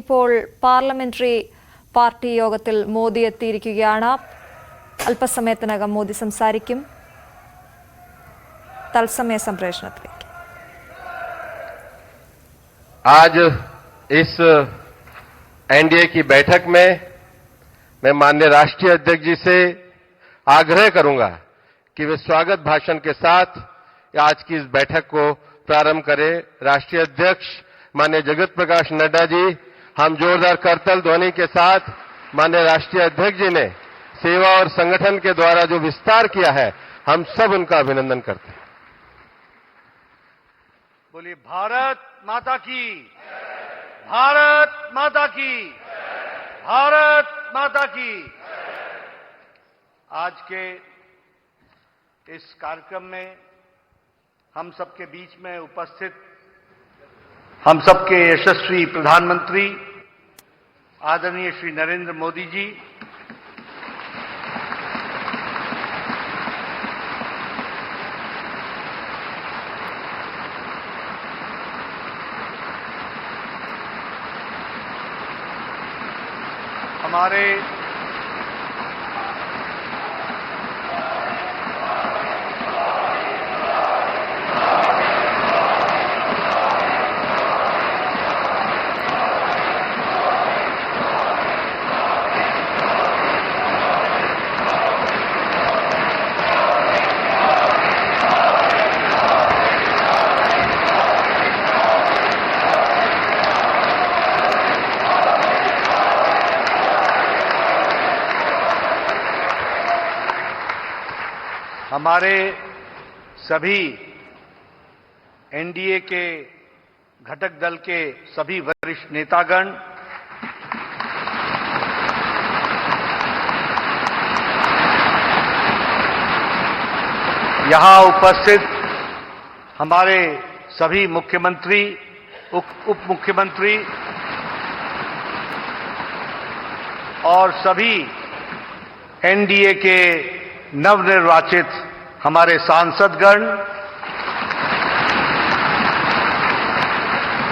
ഇപ്പോൾ parliamentary party യോഗത്തിൽ മോദി എത്തിയിരിക്കുകയാണ്. അല്പസമയത്തിനകം മോദി സംസാരിക്കും. തത്സമയ സംപ്രേഷണത്തിലേക്ക്. आज इस एनडीए की बैठक में मैं माननीय राष्ट्रीय अध्यक्ष जी से आग्रह करूंगा कि वे स्वागत भाषण के साथ आज की इस बैठक को प्रारंभ करें। राष्ट्रीय अध्यक्ष माननीय जगत प्रकाश नड्डा जी, हम जोरदार करतल ध्वनि के साथ माननीय राष्ट्रीय अध्यक्ष जी ने सेवा और संगठन के द्वारा जो विस्तार किया है, हम सब उनका अभिनंदन करते हैं। बोलिए भारत माता की, भारत माता की, भारत माता की। आज के इस कार्यक्रम में हम सबके बीच में उपस्थित हम सबके यशस्वी प्रधानमंत्री आदरणीय श्री नरेंद्र मोदी जी, हमारे हमारे सभी एनडीए के घटक दल के सभी वरिष्ठ नेतागण, यहां उपस्थित हमारे सभी मुख्यमंत्री, उप मुख्यमंत्री और सभी एनडीए के नवनिर्वाचित हमारे सांसदगण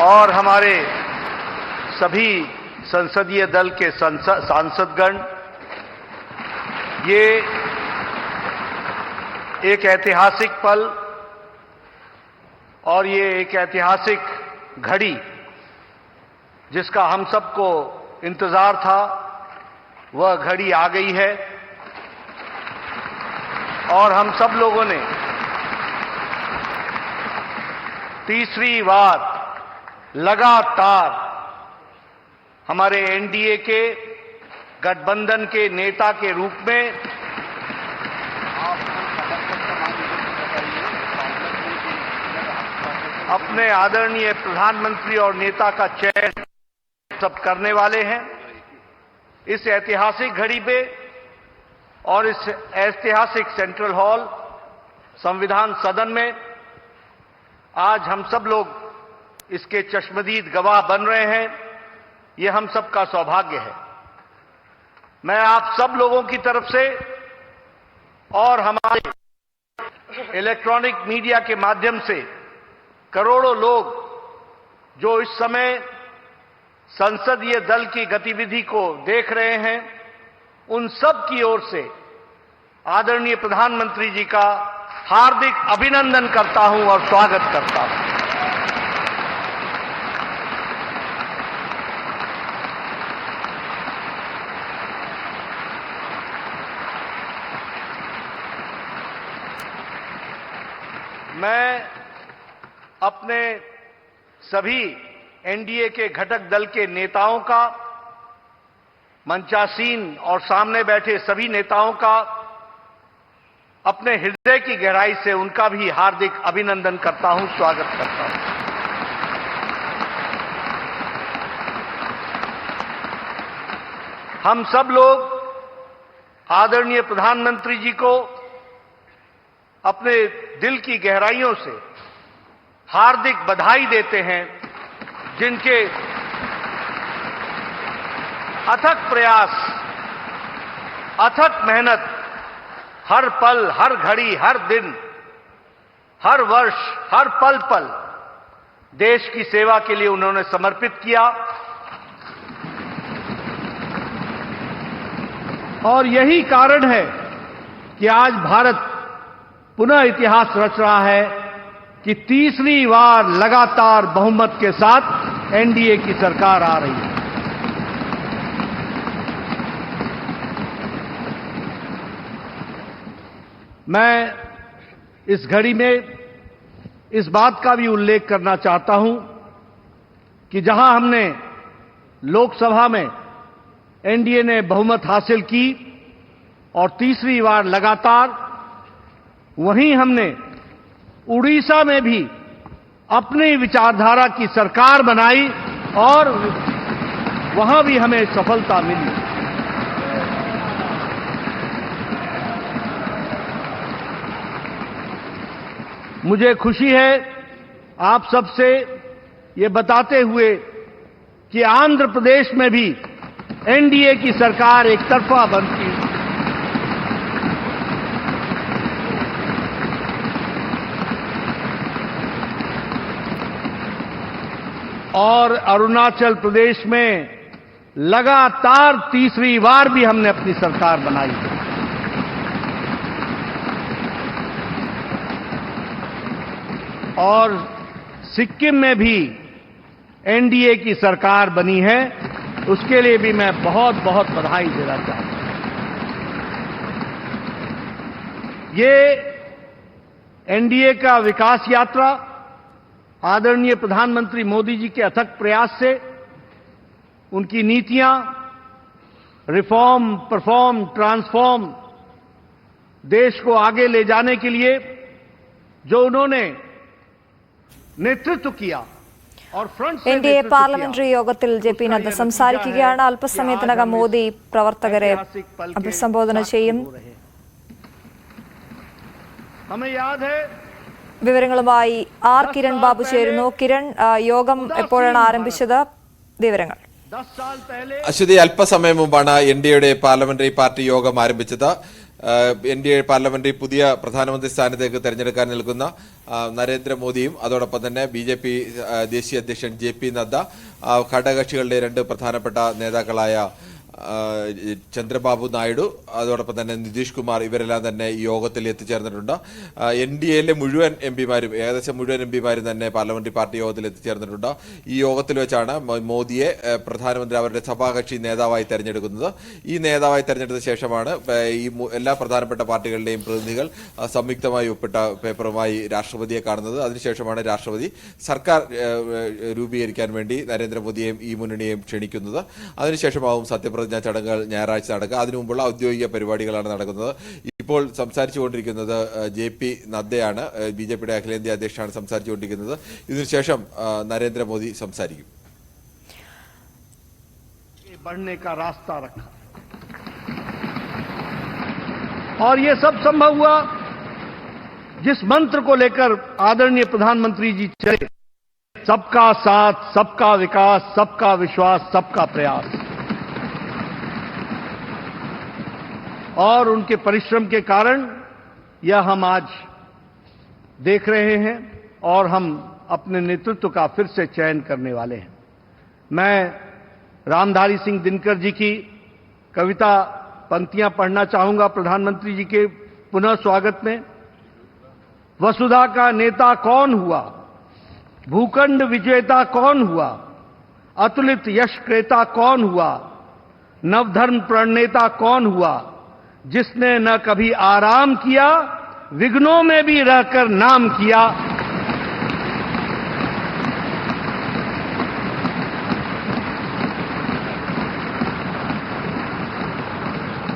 और हमारे सभी संसदीय दल के सांसदगण, ये एक ऐतिहासिक पल और ये एक ऐतिहासिक घड़ी जिसका हम सबको इंतजार था, वह घड़ी आ गई है और हम सब लोगों ने तीसरी बार लगातार हमारे एनडीए के गठबंधन के नेता के रूप में अपने आदरणीय प्रधानमंत्री और नेता का चयन सब करने वाले हैं। इस ऐतिहासिक घड़ी पे और इस ऐतिहासिक सेंट्रल हॉल संविधान सदन में आज हम सब लोग इसके चश्मदीद गवाह बन रहे हैं। ये हम सबका सौभाग्य है। मैं आप सब लोगों की तरफ से और हमारे इलेक्ट्रॉनिक मीडिया के माध्यम से करोड़ों लोग जो इस समय संसदीय दल की गतिविधि को देख रहे हैं, उन सब की ओर से आदरणीय प्रधानमंत्री जी का हार्दिक अभिनंदन करता हूं और स्वागत करता हूं। मैं अपने सभी एनडीए के घटक दल के नेताओं का, मंचासीन और सामने बैठे सभी नेताओं का अपने हृदय की गहराई से उनका भी हार्दिक अभिनंदन करता हूं, स्वागत करता हूं। हम सब लोग आदरणीय प्रधानमंत्री जी को अपने दिल की गहराइयों से हार्दिक बधाई देते हैं, जिनके अथक प्रयास, अथक मेहनत हर पल, हर घड़ी, हर दिन, हर वर्ष, हर पल पल देश की सेवा के लिए उन्होंने समर्पित किया। और यही कारण है कि आज भारत पुनः इतिहास रच रहा है कि तीसरी बार लगातार बहुमत के साथ एनडीए की सरकार आ रही है। मैं इस घड़ी में इस बात का भी उल्लेख करना चाहता हूं कि जहां हमने लोकसभा में एनडीए ने बहुमत हासिल की और तीसरी बार लगातार, वहीं हमने उड़ीसा में भी अपनी विचारधारा की सरकार बनाई और वहां भी हमें सफलता मिली। मुझे खुशी है आप सबसे ये बताते हुए कि आंध्र प्रदेश में भी एनडीए की सरकार एक तरफा बनती है और अरुणाचल प्रदेश में लगातार तीसरी बार भी हमने अपनी सरकार बनाई है। और सिक्किम में भी एनडीए की सरकार बनी है, उसके लिए भी मैं बहुत बहुत बधाई देना चाहता हूं। ये एनडीए का विकास यात्रा आदरणीय प्रधानमंत्री मोदी जी के अथक प्रयास से, उनकी नीतियां रिफॉर्म, परफॉर्म, ट्रांसफॉर्म, देश को आगे ले जाने के लिए जो उन्होंने नेतृत्व किया और फ्रंट से എൻഡിഎ പാർലമെന്ററി യോഗത്തിൽ ജെ പി നദ്ദ സംസാരിക്കുകയാണ്. അല്പസമയത്തിനകം മോദി പ്രവർത്തകരെ അഭിസംബോധന ചെയ്യും. हमें याद है വിവരങ്ങളുമായി ആർ കിരൺ ബാബു ചേരുന്നു. കിരൺ, യോഗം എപ്പോഴാണ് ആരംഭിച്ചത്? വിവരങ്ങൾ. 10 साल पहले അശ്വതി, അല്പസമയം മുമ്പാണ് എൻഡിഎയുടെ പാർലമെന്ററി പാർട്ടി യോഗം ആരംഭിച്ചത്. എൻഡിഎ പാർലമെന്ററി പുതിയ പ്രധാനമന്ത്രി സ്ഥാനത്തേക്ക് തെരഞ്ഞെടുക്കാൻ നിൽക്കുന്ന നരേന്ദ്രമോദിയും അതോടൊപ്പം തന്നെ ബിജെപി ദേശീയ അധ്യക്ഷൻ ജെ പി നദ്ദ, ഘടകകക്ഷികളുടെ രണ്ട് പ്രധാനപ്പെട്ട നേതാക്കളായ ചന്ദ്രബാബു നായിഡു, അതോടൊപ്പം തന്നെ നിതീഷ് കുമാർ, ഇവരെല്ലാം തന്നെ ഈ യോഗത്തിൽ എത്തിച്ചേർന്നിട്ടുണ്ട്. എൻഡിഎയിലെ മുഴുവൻ എംപിമാരും, ഏകദേശം മുഴുവൻ എംപിമാരും തന്നെ പാർലമെന്ററി പാർട്ടി യോഗത്തിൽ എത്തിച്ചേർന്നിട്ടുണ്ട്. ഈ യോഗത്തിൽ വെച്ചാണ് മോദിയെ പ്രധാനമന്ത്രി അവരുടെ സഭാകക്ഷി നേതാവായി തെരഞ്ഞെടുക്കുന്നത്. ഈ നേതാവായി തെരഞ്ഞെടുത്ത ശേഷമാണ് ഈ എല്ലാ പ്രധാനപ്പെട്ട പാർട്ടികളുടെയും പ്രതിനിധികൾ സംയുക്തമായി ഒപ്പിട്ട പേപ്പറുമായി രാഷ്ട്രപതിയെ കാണുന്നത്. അതിനുശേഷമാണ് രാഷ്ട്രപതി സർക്കാർ രൂപീകരിക്കാൻ വേണ്ടി നരേന്ദ്രമോദിയെയും ഈ മുന്നണിയെയും ക്ഷണിക്കുന്നത്. അതിനുശേഷമാവും സത്യപ്രതിജ്ഞ ചടങ്ങുകൾ ഞായറാഴ്ച നടക്കുക. അതിനു മുമ്പുള്ള ഔദ്യോഗിക പരിപാടികളാണ് നടക്കുന്നത്. ഇപ്പോൾ സംസാരിച്ചുകൊണ്ടിരിക്കുന്നത് ജെ പി നദ്ദയാണ്, ബിജെപിയുടെ അഖിലേന്ത്യാ അധ്യക്ഷനാണ് സംസാരിച്ചുകൊണ്ടിരിക്കുന്നത്. ഇതിനുശേഷം നരേന്ദ്രമോദി സംസാരിക്കും. बढ़ने का रास्ता रखा और ये सब संभव हुआ जिस मंत्र को लेकर आदरणीय प्रधानमंत्री जी चले, सबका साथ, सबका विकास, सबका विश्वास, सबका प्रयास। और उनके परिश्रम के कारण यह हम आज देख रहे हैं और हम अपने नेतृत्व का फिर से चयन करने वाले हैं। मैं रामधारी सिंह दिनकर जी की कविता पंक्तियां पढ़ना चाहूंगा प्रधानमंत्री जी के पुनः स्वागत में। वसुधा का नेता कौन हुआ, भूखंड विजेता कौन हुआ, अतुलित यश क्रेता कौन हुआ, नवधर्म प्रणेता कौन हुआ, जिसने न कभी आराम किया, विघ्नों में भी रहकर नाम किया।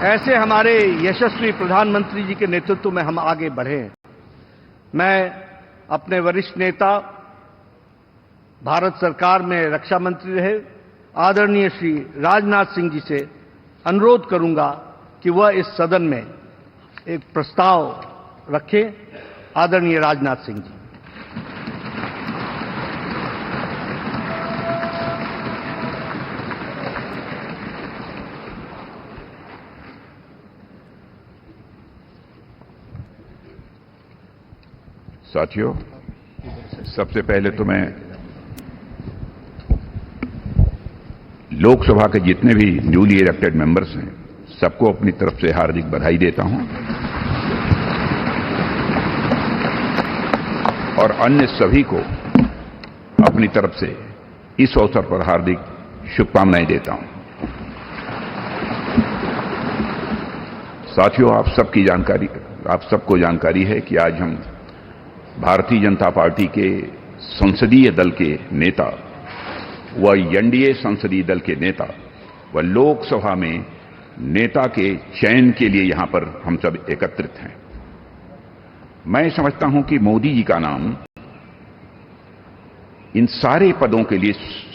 ऐसे हमारे यशस्वी प्रधानमंत्री जी के नेतृत्व में हम आगे बढ़े हैं। मैं अपने वरिष्ठ नेता, भारत सरकार में रक्षा मंत्री रहे आदरणीय श्री राजनाथ सिंह जी से अनुरोध करूंगा कि वह इस सदन में एक प्रस्ताव रखें। आदरणीय राजनाथ सिंह जी। साथियों, सबसे पहले तो मैं लोकसभा के जितने भी न्यूली इलेक्टेड मेंबर्स हैं सबको अपनी तरफ से हार्दिक बधाई देता हूं और अन्य सभी को अपनी तरफ से इस अवसर पर हार्दिक शुभकामनाएं देता हूं। साथियों, आप सबको जानकारी है कि आज हम भारतीय जनता पार्टी के संसदीय दल के नेता व एनडीए संसदीय दल के नेता व लोकसभा में नेता के चयन के लिए यहां पर हम सब एकत्रित हैं। मैं समझता हूं कि मोदी जी का नाम इन सारे पदों के लिए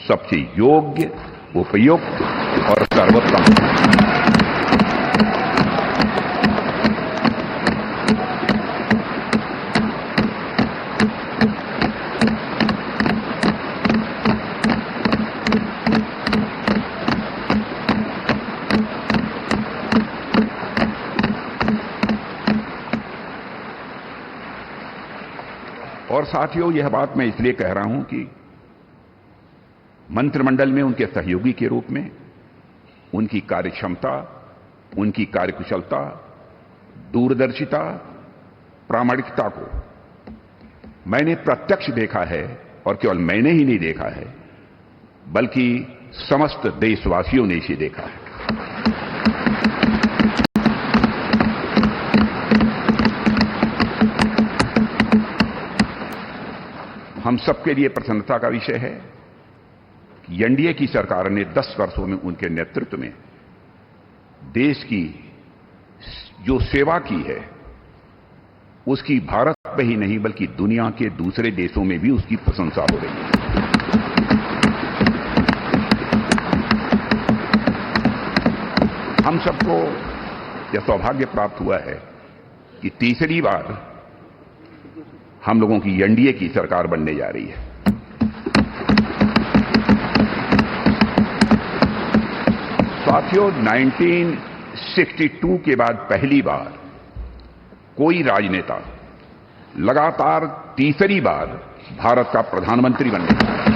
सबसे योग्य, उपयुक्त और सर्वोत्तम है। और साथियों, यह बात मैं इसलिए कह रहा हूं कि मंत्रिमंडल में उनके सहयोगी के रूप में उनकी कार्यक्षमता, उनकी कार्यकुशलता, दूरदर्शिता, प्रामाणिकता को मैंने प्रत्यक्ष देखा है और केवल मैंने ही नहीं देखा है बल्कि समस्त देशवासियों ने इसे देखा है। हम सबके लिए प्रसन्नता का विषय है कि एनडीए की सरकार ने 10 वर्षों में उनके नेतृत्व में देश की जो सेवा की है उसकी भारत में ही नहीं बल्कि दुनिया के दूसरे देशों में भी उसकी प्रशंसा हो रही है। हम सबको यह सौभाग्य प्राप्त हुआ है कि तीसरी बार हम लोगों की एनडीए की सरकार बनने जा रही है। साथियों, 1962 के बाद पहली बार कोई राजनेता लगातार तीसरी बार भारत का प्रधानमंत्री बनने जा रहा है।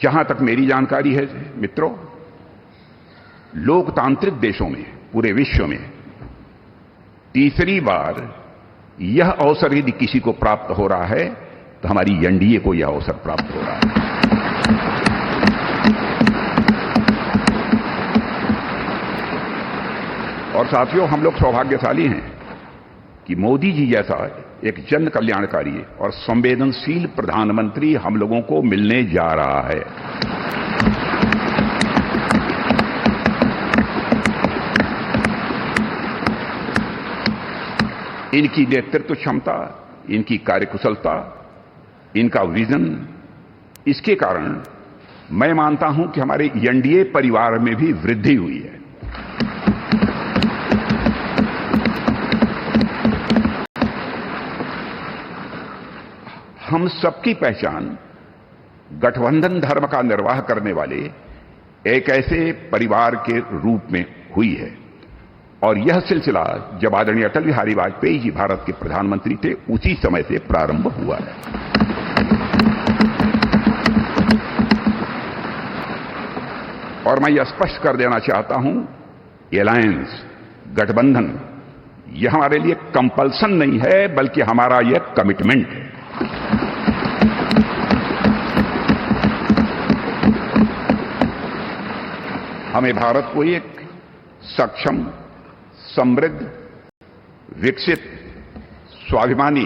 जहां तक मेरी जानकारी है मित्रों, लोकतांत्रिक देशों में पूरे विश्व में तीसरी बार यह अवसर यदि किसी को प्राप्त हो रहा है तो हमारी एनडीए को यह अवसर प्राप्त हो रहा है। और साथियों, हम लोग सौभाग्यशाली हैं कि मोदी जी जैसा एक जन कल्याणकारी और संवेदनशील प्रधानमंत्री हम लोगों को मिलने जा रहा है। इनकी नेतृत्व क्षमता, इनकी कार्यकुशलता, इनका विजन, इसके कारण मैं मानता हूं कि हमारे एनडीए परिवार में भी वृद्धि हुई है। हम सबकी पहचान गठबंधन धर्म का निर्वाह करने वाले एक ऐसे परिवार के रूप में हुई है और यह सिलसिला जब आदरणीय अटल बिहारी वाजपेयी जी भारत के प्रधानमंत्री थे उसी समय से प्रारंभ हुआ है। और मैं यह स्पष्ट कर देना चाहता हूं, एलायंस, गठबंधन, यह हमारे लिए कंपल्सन नहीं है बल्कि हमारा यह कमिटमेंट है। हमें भारत को एक सक्षम, समृद्ध, विकसित, स्वाभिमानी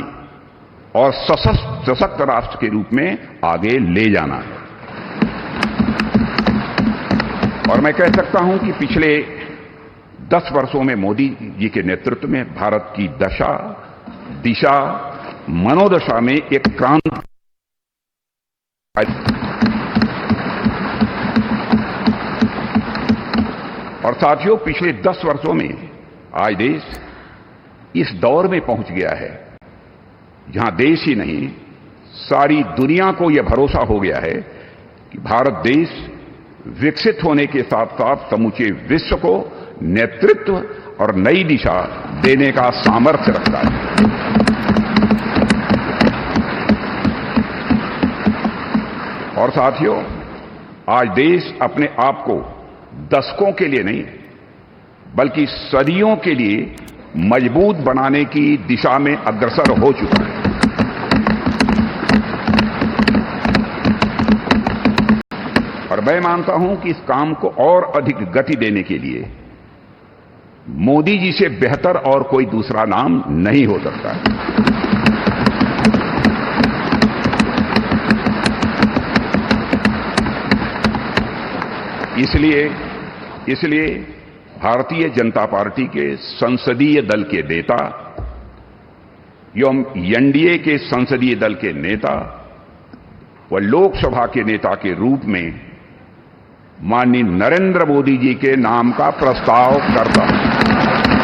और सशक्त राष्ट्र के रूप में आगे ले जाना है। और मैं कह सकता हूं कि पिछले 10 वर्षों में मोदी जी के नेतृत्व में भारत की दशा, दिशा, मनोदशा में एक क्रांति। और साथियों, पिछले 10 वर्षों में आज देश इस दौर में पहुंच गया है जहां देश ही नहीं सारी दुनिया को यह भरोसा हो गया है कि भारत देश विकसित होने के साथ साथ समूचे विश्व को नेतृत्व और नई दिशा देने का सामर्थ्य रखता है। और साथियों, आज देश अपने आप को दशकों के लिए नहीं बल्कि सदियों के लिए मजबूत बनाने की दिशा में अग्रसर हो चुका है। और मैं मानता हूं कि इस काम को और अधिक गति देने के लिए मोदी जी से बेहतर और कोई दूसरा नाम नहीं हो सकता है। इसलिए भारतीय जनता पार्टी के संसदीय दल के नेता एवं एनडीए के संसदीय दल के नेता व लोकसभा के नेता के रूप में माननीय नरेंद्र मोदी जी के नाम का प्रस्ताव करता हूं।